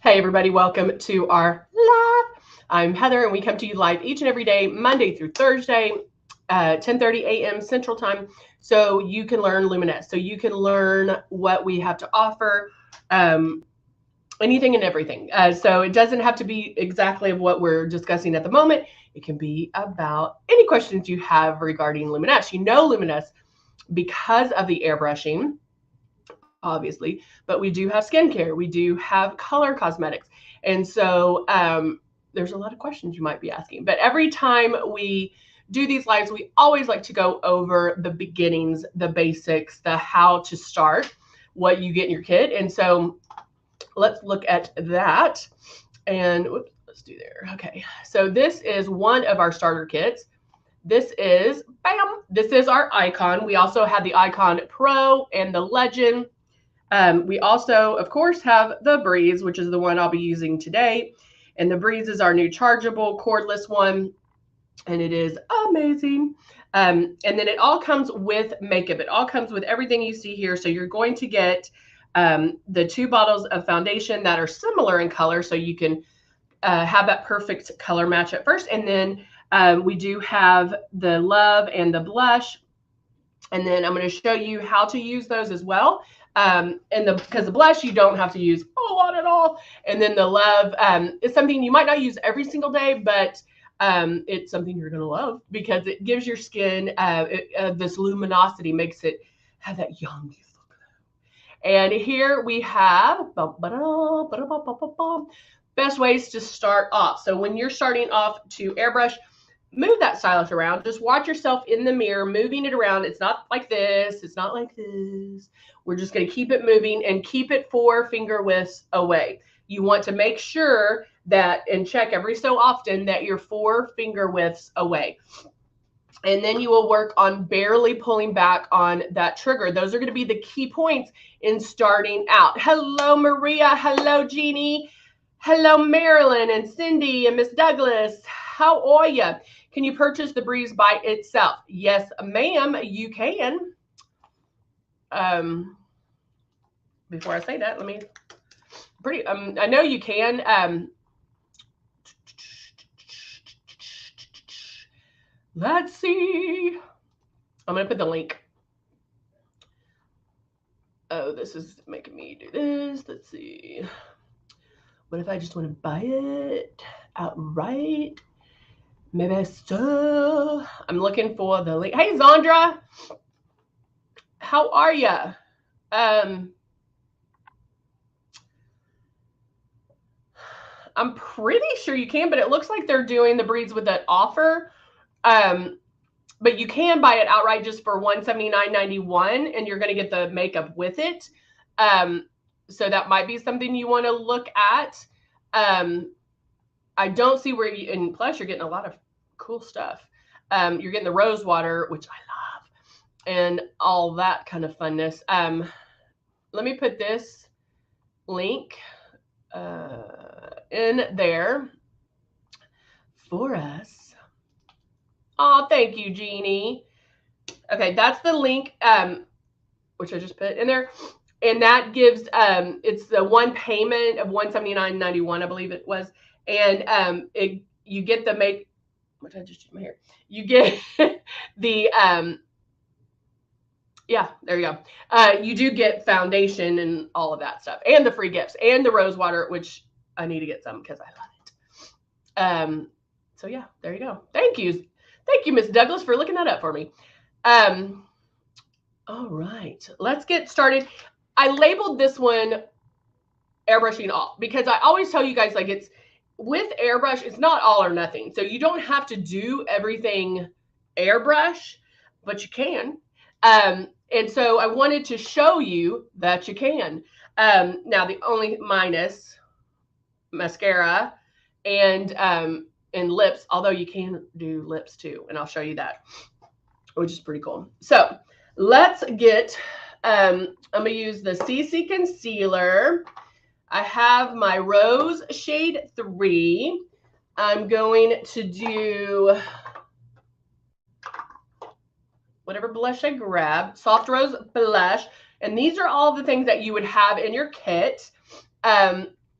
Hey everybody, welcome to our live. I'm Heather and we come to you live each and every day, Monday through Thursday, 10:30 a.m. Central Time, so you can learn Luminous, so you can learn what we have to offer, anything and everything. So it doesn't have to be exactly what we're discussing at the moment. It can be about any questions you have regarding Luminous. You know Luminous because of the airbrushing, obviously, but we do have skincare, we do have color cosmetics, and so there's a lot of questions you might be asking. But every time we do these lives, we always like to go over the beginnings, the basics, the how to start, what you get in your kit. And so let's look at that. And whoops, let's do there. Okay, so this is one of our starter kits. This is, bam, this is our icon. We also have the Icon Pro and the Legend. We also, of course, have the Breeze, which is the one I'll be using today. And the Breeze is our new chargeable cordless one, and it is amazing. And then it all comes with makeup. It all comes with everything you see here. So you're going to get the 2 bottles of foundation that are similar in color, so you can have that perfect color match at first. And then we do have the Love and the blush. And then I'm going to show you how to use those as well. Because the blush you don't have to use a lot at all, and then the Love is something you might not use every single day, but it's something you're going to love because it gives your skin this luminosity, makes it have that young youthful glow. And here we have best ways to start off. So when you're starting off to airbrush, move that stylus around. Just watch yourself in the mirror, moving it around. It's not like this. It's not like this. We're just going to keep it moving and keep it 4 finger widths away. You want to make sure that, and check every so often, that you're 4 finger widths away. And then you will work on barely pulling back on that trigger. Those are going to be the key points in starting out. Hello, Maria. Hello, Jeannie. Hello, Marilyn and Cindy and Miss Douglas. How are you? Can you purchase the Breeze by itself? Yes, ma'am, you can. Before I say that, let me I know you can. Let's see. I'm going to put the link. Oh, this is making me do this. Let's see. What if I just want to buy it outright? Maybe so. I'm looking for the link. Hey, Zandra. How are you? I'm pretty sure you can, but it looks like they're doing the Breeze with that offer. But you can buy it outright just for $179.91, and you're going to get the makeup with it. So that might be something you want to look at. I don't see where you, and plus you're getting a lot of cool stuff. You're getting the rose water, which I love, and all that kind of funness. Let me put this link in there for us. Oh, thank you, Jeannie. Okay, that's the link, which I just put in there. And that gives, it's the one payment of $179.91, I believe it was. And you get the what did I just do my hair? You get the, yeah, there you go. You do get foundation and all of that stuff, and the free gifts, and the rose water, which I need to get some because I love it. So yeah, there you go. Thank you. Thank you, Miss Douglas, for looking that up for me. All right, let's get started. I labeled this one airbrushing all because I always tell you guys, like, it's with airbrush, it's not all or nothing. So you don't have to do everything airbrush, but you can. And so I wanted to show you that you can. Now the only minus mascara and lips, although you can do lips too, and I'll show you that, which is pretty cool. So let's get, I'm gonna use the CC concealer. I have my Rose Shade 3. I'm going to do whatever blush I grab, Soft Rose blush. And these are all the things that you would have in your kit.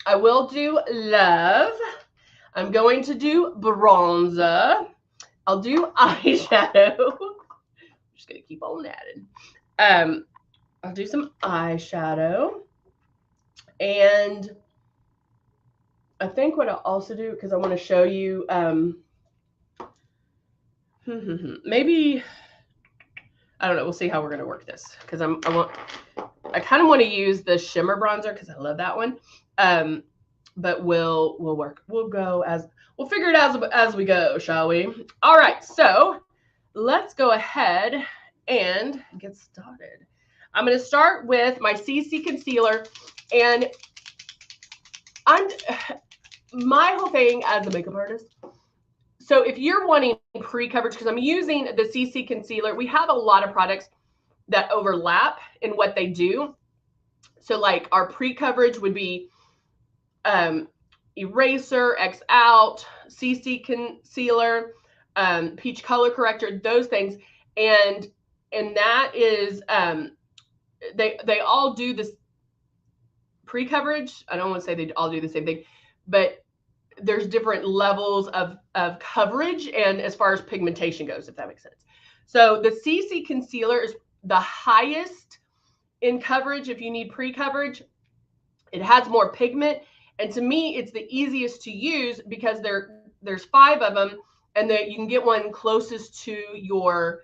I will do love. I'm going to do bronzer. I'll do eyeshadow. I'm just going to keep on adding. I'll do some eyeshadow. And I think what I'll also do, because I want to show you, maybe, I don't know, we'll see how we're going to work this, because I kind of want to use the shimmer bronzer because I love that one. But we'll figure it out as we go, shall we? All right, so let's go ahead and get started. I'm going to start with my CC concealer, and my whole thing as a makeup artist. So if you're wanting pre-coverage, because I'm using the CC concealer, we have a lot of products that overlap in what they do. So like our pre-coverage would be eraser, X out, CC concealer, peach color corrector, those things. And that is, they all do this pre-coverage. I don't want to say they all do the same thing, but there's different levels of coverage and as far as pigmentation goes, if that makes sense. So the CC concealer is the highest in coverage if you need pre-coverage. It has more pigment, and to me it's the easiest to use because there's 5 of them, and that you can get one closest to your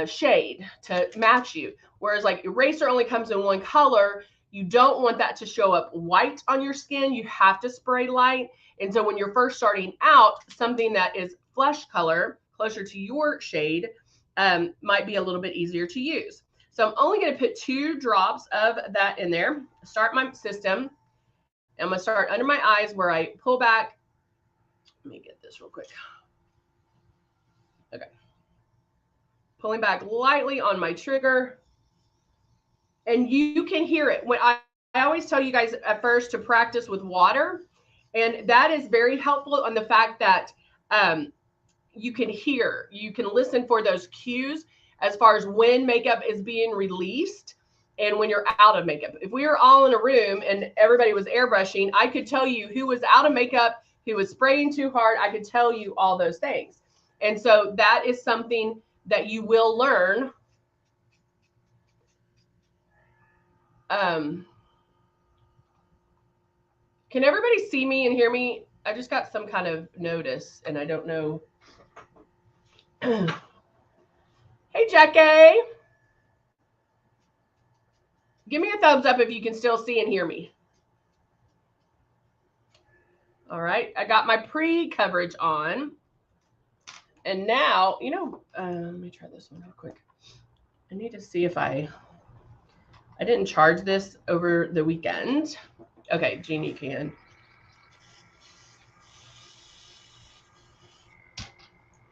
shade to match you. Whereas like eraser only comes in one color. You don't want that to show up white on your skin. You have to spray light. And so when you're first starting out, something that is flesh color, closer to your shade, might be a little bit easier to use. So I'm only going to put 2 drops of that in there. Start my system. I'm going to start under my eyes where I pull back. Let me get this real quick. Okay. Pulling back lightly on my trigger. And you can hear it. When I always tell you guys at first to practice with water. And that is very helpful on the fact that you can hear, you can listen for those cues as far as when makeup is being released and when you're out of makeup. If we were all in a room and everybody was airbrushing, I could tell you who was out of makeup, who was spraying too hard. I could tell you all those things. And so that is something that you will learn. Can everybody see me and hear me? I just got some kind of notice and I don't know. Hey, Jackie. Give me a thumbs up if you can still see and hear me. All right, I got my pre-coverage on. And now, let me try this one real quick. I need to see if I didn't charge this over the weekend. Okay, Jeannie can.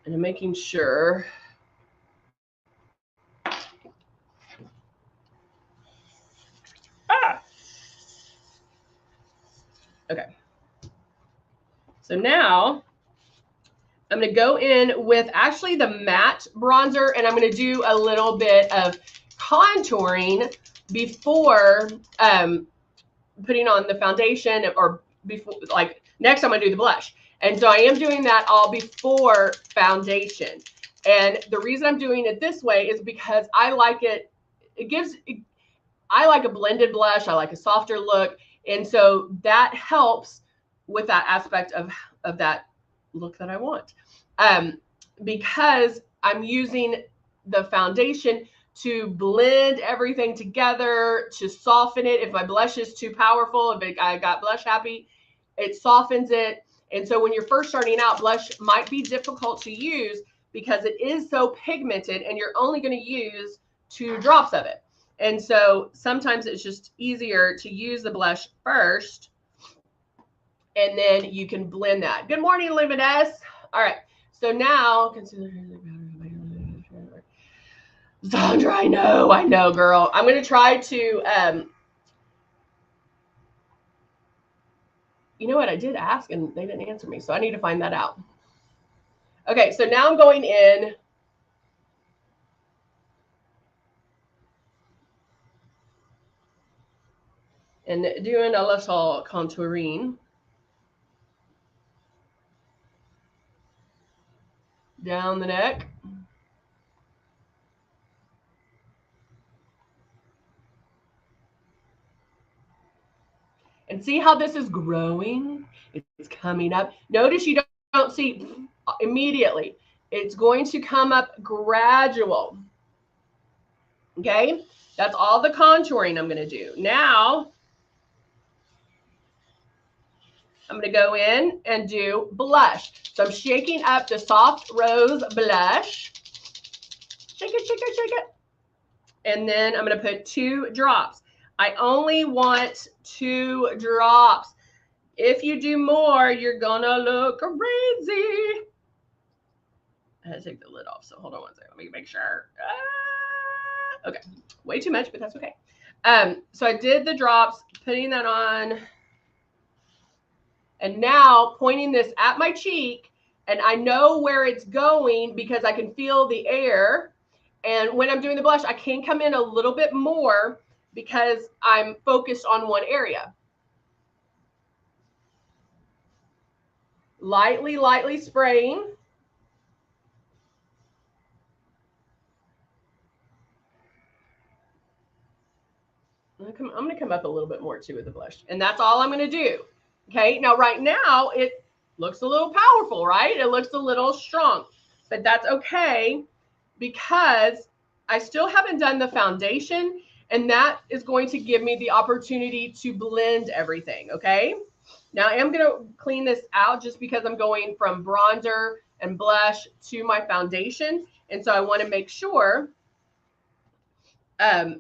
And I'm making sure. Okay. So now I'm going to go in with actually the matte bronzer, and I'm going to do a little bit of contouring before putting on the foundation, or before, like next I'm going to do the blush. And so I am doing that all before foundation. And the reason I'm doing it this way is because I like it. I like a blended blush. I like a softer look. And so that helps with that aspect of that look that I want. Because I'm using the foundation to blend everything together, to soften it. If my blush is too powerful, if I got blush happy, it softens it. And so when you're first starting out, blush might be difficult to use because it is so pigmented and you're only going to use 2 drops of it. And so sometimes it's just easier to use the blush first, and then you can blend that. Good morning, Luminess. All right. So now, Sandra, I know, girl. I'm going to try to, you know what? I did ask and they didn't answer me. So I need to find that out. Okay. So now I'm going in. and doing a little contouring down the neck. And see how this is growing? It's coming up. Notice you don't see immediately. It's going to come up gradual. Okay, that's all the contouring I'm going to do. Now, I'm going to go in and do blush. So I'm shaking up the Soft Rose Blush. Shake it, shake it, shake it. And then I'm going to put 2 drops. I only want 2 drops. If you do more, you're going to look crazy. I had to take the lid off, so hold on one second. Let me make sure. Okay, way too much, but that's okay. So I did the drops, putting that on. And now pointing this at my cheek, and I know where it's going because I can feel the air. And when I'm doing the blush, I can come in a little bit more because I'm focused on one area. Lightly, lightly spraying. I'm going to come up a little bit more too with the blush. And that's all I'm going to do. Okay, now right now it looks a little powerful, right? It looks a little strong, but that's okay because I still haven't done the foundation, and that is going to give me the opportunity to blend everything, okay? Now I am going to clean this out just because I'm going from bronzer and blush to my foundation, and so I want to make sure that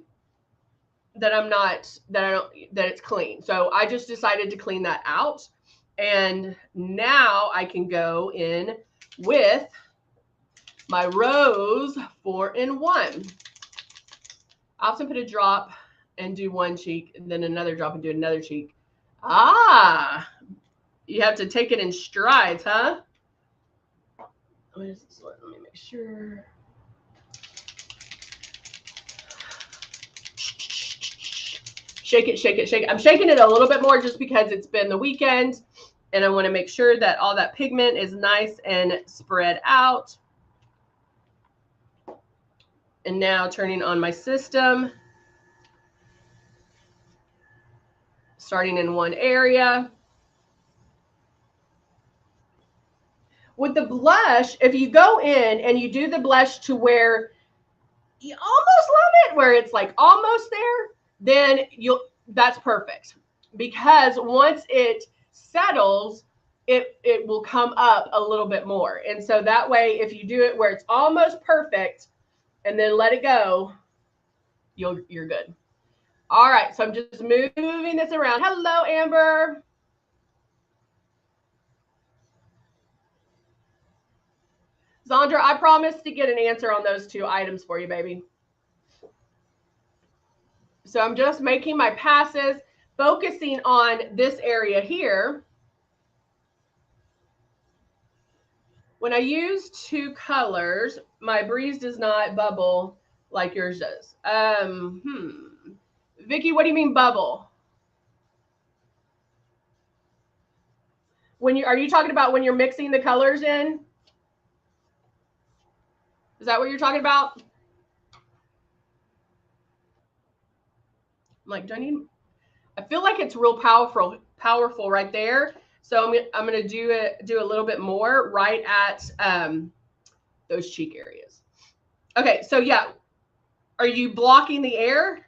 it's clean. So I just decided to clean that out. And now I can go in with my Rose 4-in-1. I often put a drop and do one cheek, and then another drop and do another cheek. Ah, you have to take it in strides, huh? Let me make sure. Shake it, shake it, shake it. I'm shaking it a little bit more just because it's been the weekend and I want to make sure that all that pigment is nice and spread out. And now turning on my system, starting in one area. With the blush, if you go in and you do the blush to where you almost love it, where it's like almost there, then that's perfect, because once it settles, it will come up a little bit more. And so that way, if you do it where it's almost perfect and then let it go, you're good. All right, so I'm just moving this around. Hello, Amber. Zandra, I promise to get an answer on those 2 items for you, baby. So I'm just making my passes, focusing on this area here. When I use 2 colors, my breeze does not bubble like yours does. Vicky, what do you mean bubble? Are you talking about when you're mixing the colors in? Is that what you're talking about? I'm like, I feel like it's real powerful right there. So I'm going to do a little bit more right at those cheek areas. Okay, so yeah, are you blocking the air?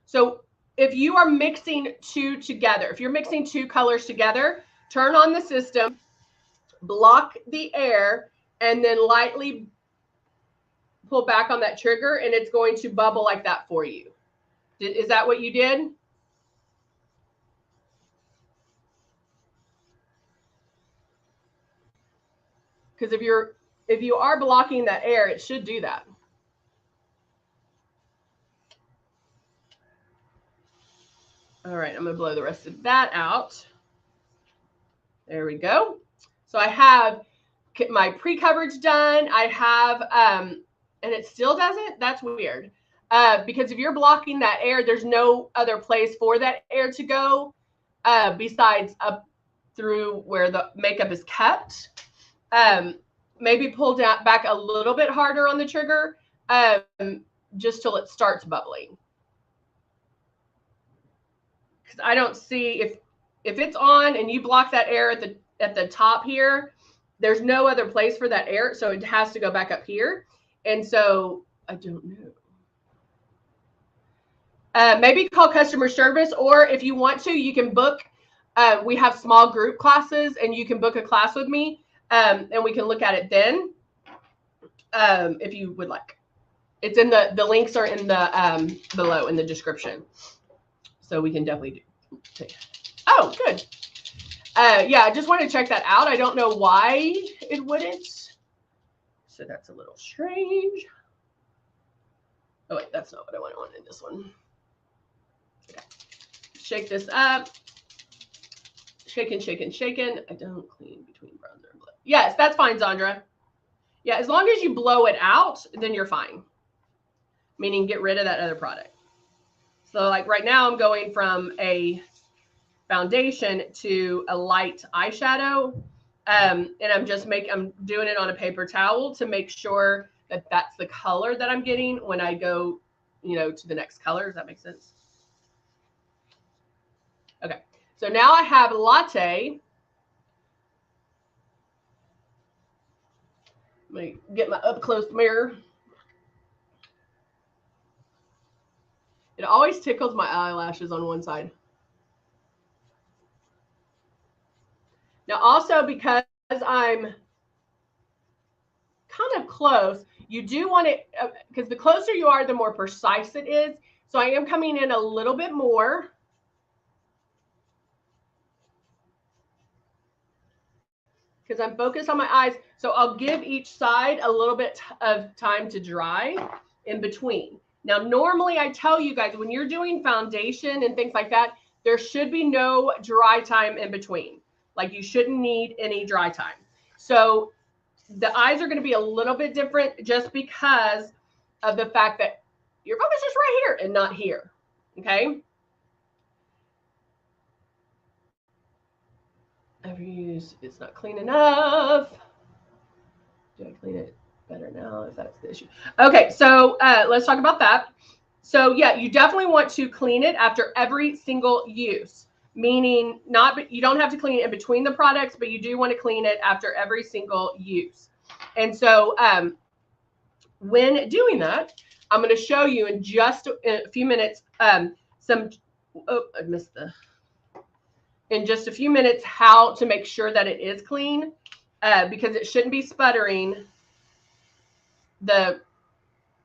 So if you are mixing 2 together, if you're mixing 2 colors together, turn on the system, block the air, and then lightly pull back on that trigger, and it's going to bubble like that for you. Is that what you did? Because if you are blocking that air, it should do that. All right, I'm going to blow the rest of that out. There we go. So I have my pre-coverage done. I have, and it still doesn't? That's weird. because if you're blocking that air, there's no other place for that air to go besides up through where the makeup is kept. Maybe pull down back a little bit harder on the trigger, just till it starts bubbling. Because I don't see if it's on and you block that air at the top here, there's no other place for that air, so it has to go back up here. And so I don't know. Maybe call customer service, or if you want to, you can book. We have small group classes, and you can book a class with me, and we can look at it then, if you would like. It's in the links are in the below in the description, so we can definitely do. Oh, good. Yeah, I just want to check that out. I don't know why it wouldn't. So that's a little strange. Oh wait, that's not what I wanted. This one. Okay. Shake this up. Shaking, shaking, shaking. I don't clean between bronzer and blow. Yes, that's fine, Zandra. Yeah, as long as you blow it out, then you're fine. Meaning get rid of that other product. So like right now I'm going from a foundation to a light eyeshadow. And I'm doing it on a paper towel to make sure that that's the color that I'm getting when I go, to the next color. Does that make sense? Okay. So now I have latte. Let me get my up close mirror. It always tickles my eyelashes on one side. Now also, because I'm kind of close, you do want it, because the closer you are, the more precise it is. So I am coming in a little bit more. Because I'm focused on my eyes. So I'll give each side a little bit of time to dry in between. Now, normally I tell you guys, when you're doing foundation and things like that, there should be no dry time in between. Like you shouldn't need any dry time. So the eyes are going to be a little bit different just because of the fact that your focus is right here and not here. Okay. It's not clean enough. Do I clean it better now if that's the issue? Okay, so let's talk about that. So yeah, you definitely want to clean it after every single use, meaning you don't have to clean it in between the products, but you do want to clean it after every single use. And so when doing that, I'm going to show you in just a few minutes in just a few minutes how to make sure that it is clean, because it shouldn't be sputtering the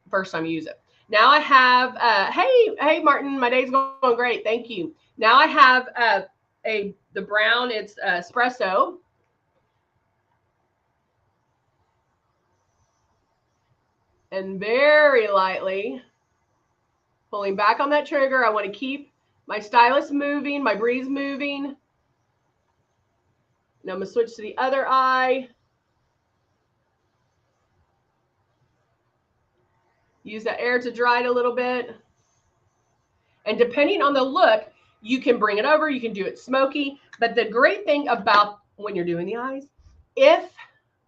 first time you use it. Now I have, hey Martin, my day's going great, thank you. Now I have the brown, it's espresso. And very lightly pulling back on that trigger. I want to keep my stylus moving, my breeze moving. Now I'm going to switch to the other eye. Use that air to dry it a little bit. And depending on the look, you can bring it over, you can do it smoky. But the great thing about when you're doing the eyes,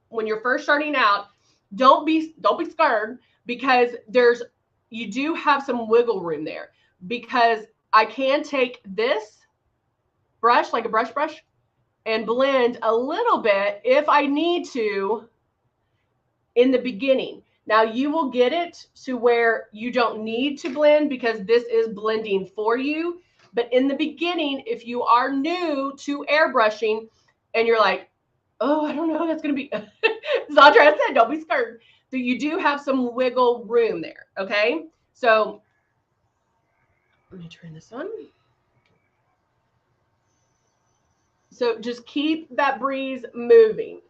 when you're first starting out, don't be scared, because you do have some wiggle room there, because I can take this brush, like a brush, and blend a little bit if I need to in the beginning. Now you will get it to where you don't need to blend because this is blending for you. But in the beginning, if you are new to airbrushing and you're like, oh, I don't know, that's going to be, Zandra said, don't be scared. So you do have some wiggle room there. Okay. So let me turn this on. So just keep that breeze moving.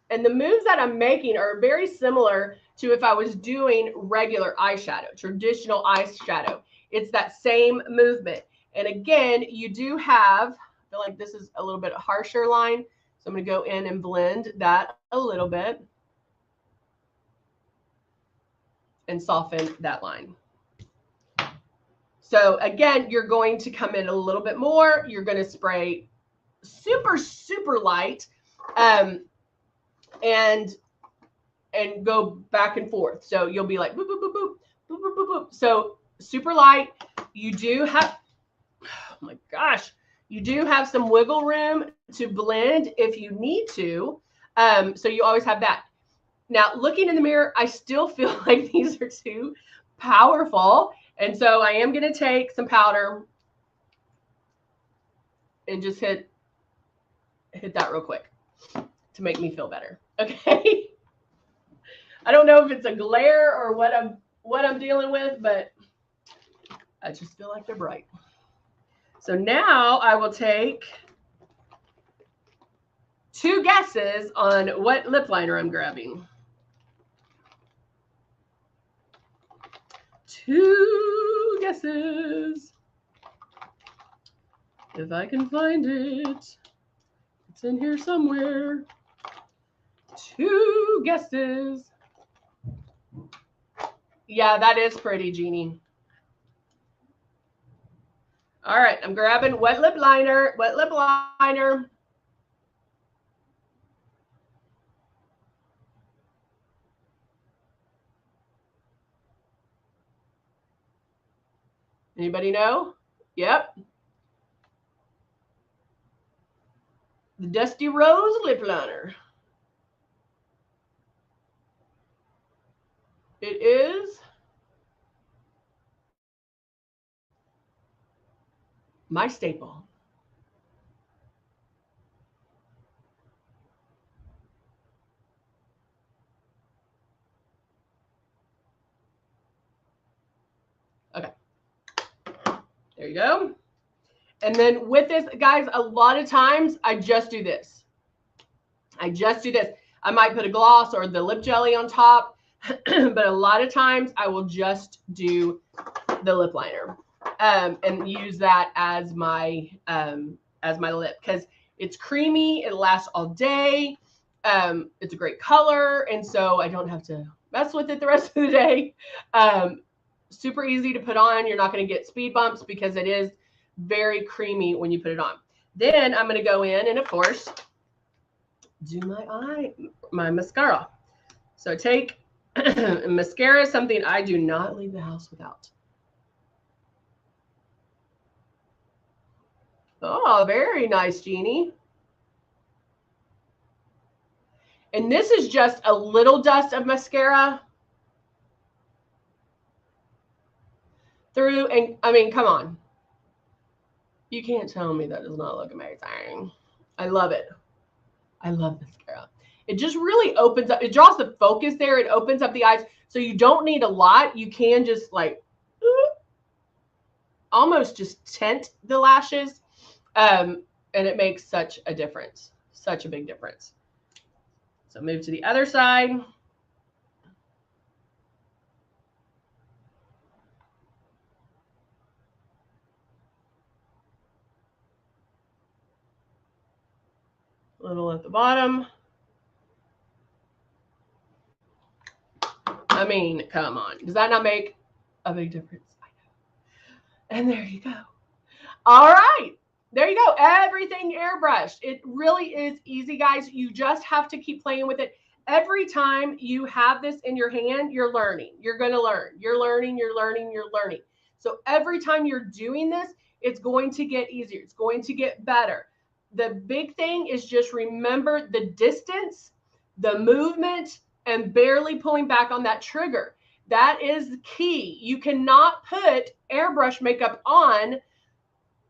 And the moves that I'm making are very similar to if I was doing regular eyeshadow, traditional eyeshadow. It's that same movement. And again, you do have, I feel like this is a little bit harsher line. So I'm going to go in and blend that a little bit. and soften that line. So again, you're going to come in a little bit more. You're going to spray super, super light, and go back and forth. So you'll be like, boop, boop, boop, boop, boop, boop, boop, boop. So super light. You do have, oh my gosh, you do have some wiggle room to blend if you need to. So you always have that. Now, looking in the mirror, I still feel like these are too powerful. And so I am going to take some powder and just hit that real quick to make me feel better. Okay. I don't know if it's a glare or what I'm dealing with, but I just feel like they're bright. So now I will take 2 guesses on what lip liner I'm grabbing. 2 guesses. If I can find it, it's in here somewhere. 2 guesses. Yeah, that is pretty, Jeannie. All right, I'm grabbing wet lip liner, wet lip liner. Anybody know? Yep. The Dusty Rose lip liner. It is my staple. Okay. There you go. And then with this, guys, a lot of times I just do this. I might put a gloss or the lip jelly on top, but a lot of times I will just do the lip liner and use that as my lip, because it's creamy. It lasts all day. It's a great color, and so I don't have to mess with it the rest of the day. Super easy to put on. You're not going to get speed bumps because it is very creamy when you put it on. Then I'm going to go in and, of course, do my mascara. So take mascara, something I do not leave the house without. Oh, very nice, Jeannie. And this is just a little dust of mascara through, and I mean, come on. You can't tell me that does not look amazing. I love it. I love mascara. It just really opens up. It draws the focus there. It opens up the eyes. So you don't need a lot. You can just like almost just tint the lashes. And it makes such a difference. Such a big difference. So move to the other side. A little at the bottom. I mean, come on. Does that not make a big difference? I know. And there you go. All right. There you go. Everything airbrushed. It really is easy, guys. You just have to keep playing with it. Every time you have this in your hand, you're learning. You're going to learn. You're learning, you're learning, you're learning. So every time you're doing this, it's going to get easier. It's going to get better. The big thing is just remember the distance, the movement, and barely pulling back on that trigger. That is key. You cannot put airbrush makeup on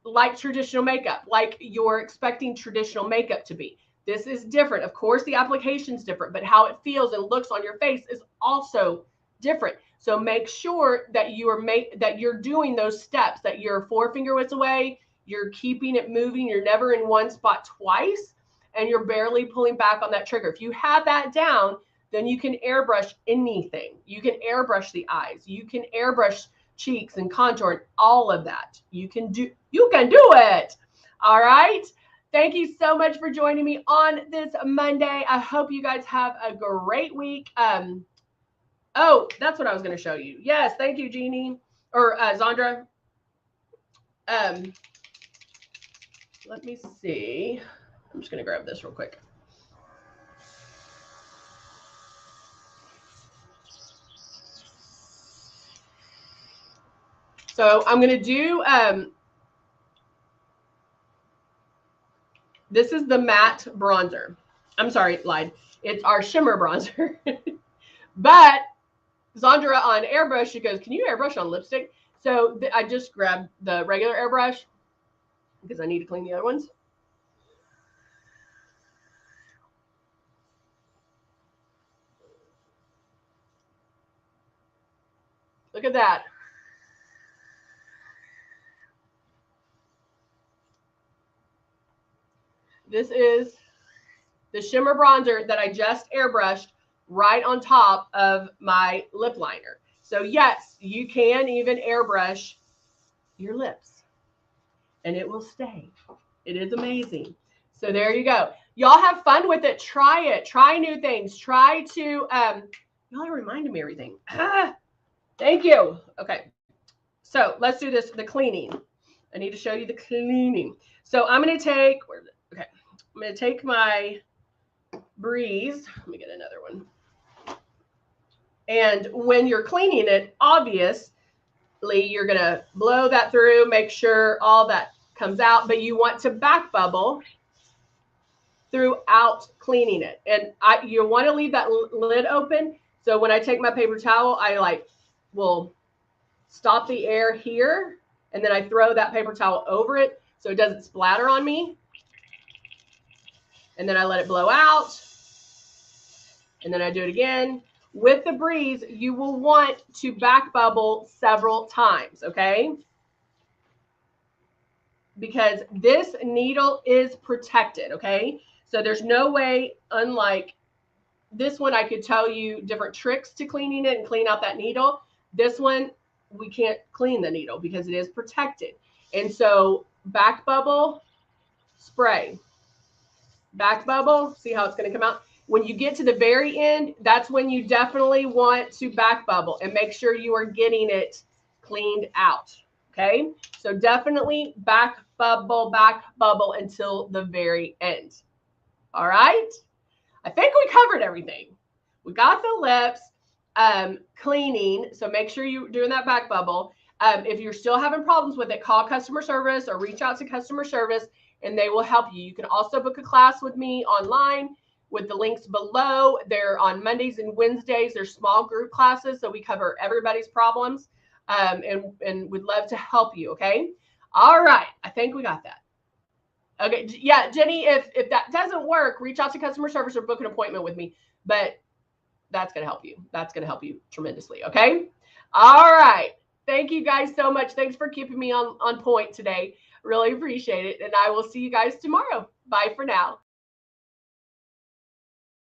like traditional makeup, like you're expecting traditional makeup to be. This is different. Of course, the application is different, but how it feels and looks on your face is also different. So make sure that you're doing those steps, that you're 4 finger widths away, you're keeping it moving, you're never in one spot twice, and you're barely pulling back on that trigger. If you have that down, then you can airbrush anything. You can airbrush the eyes. You can airbrush cheeks and contour and all of that. You can do it. All right. Thank you so much for joining me on this Monday. I hope you guys have a great week. Oh, that's what I was going to show you. Yes, thank you, Jeannie. Or Zandra. Let me see. I'm just going to grab this real quick. So I'm going to do, this is the matte bronzer. I'm sorry, lied. It's our shimmer bronzer. But Zandra on Airbrush, she goes, can you airbrush on lipstick? So I just grabbed the regular airbrush because I need to clean the other ones. Look at that. This is the shimmer bronzer that I just airbrushed right on top of my lip liner. So yes, you can even airbrush your lips and it will stay. It is amazing. So there you go. Y'all have fun with it. Try it. Try new things. Try to, y'all are reminding me everything. Thank you. Okay. So let's do this, the cleaning. I need to show you the cleaning. So I'm going to take, where is it? Okay. I'm going to take my Breeze. Let me get another one. And when you're cleaning it, obviously you're going to blow that through, make sure all that comes out, but you want to back bubble throughout cleaning it. And you want to leave that lid open. So when I take my paper towel, I will stop the air here, and then I throw that paper towel over it so it doesn't splatter on me. And then I let it blow out. And then I do it again. With the Breeze, you will want to back bubble several times, okay? Because this needle is protected, okay? So there's no way, unlike this one, I could tell you different tricks to cleaning it and clean out that needle. This one, we can't clean the needle because it is protected. And so back bubble, spray. Back bubble, see how it's going to come out? When you get to the very end, that's when you definitely want to back bubble and make sure you are getting it cleaned out. Okay, so definitely back bubble until the very end. All right, I think we covered everything. We got the lips, cleaning, so make sure you're doing that back bubble. If you're still having problems with it, call customer service or reach out to customer service and they will help you. You can also book a class with me online with the links below. They're on Mondays and Wednesdays. They're small group classes, so we cover everybody's problems, and we'd love to help you, okay? All right, I think we got that. Okay, yeah, Jenny, if that doesn't work, reach out to customer service or book an appointment with me, but that's going to help you. That's going to help you tremendously, okay? All right, thank you guys so much. Thanks for keeping me on point today. Really appreciate it, and I will see you guys tomorrow. Bye for now.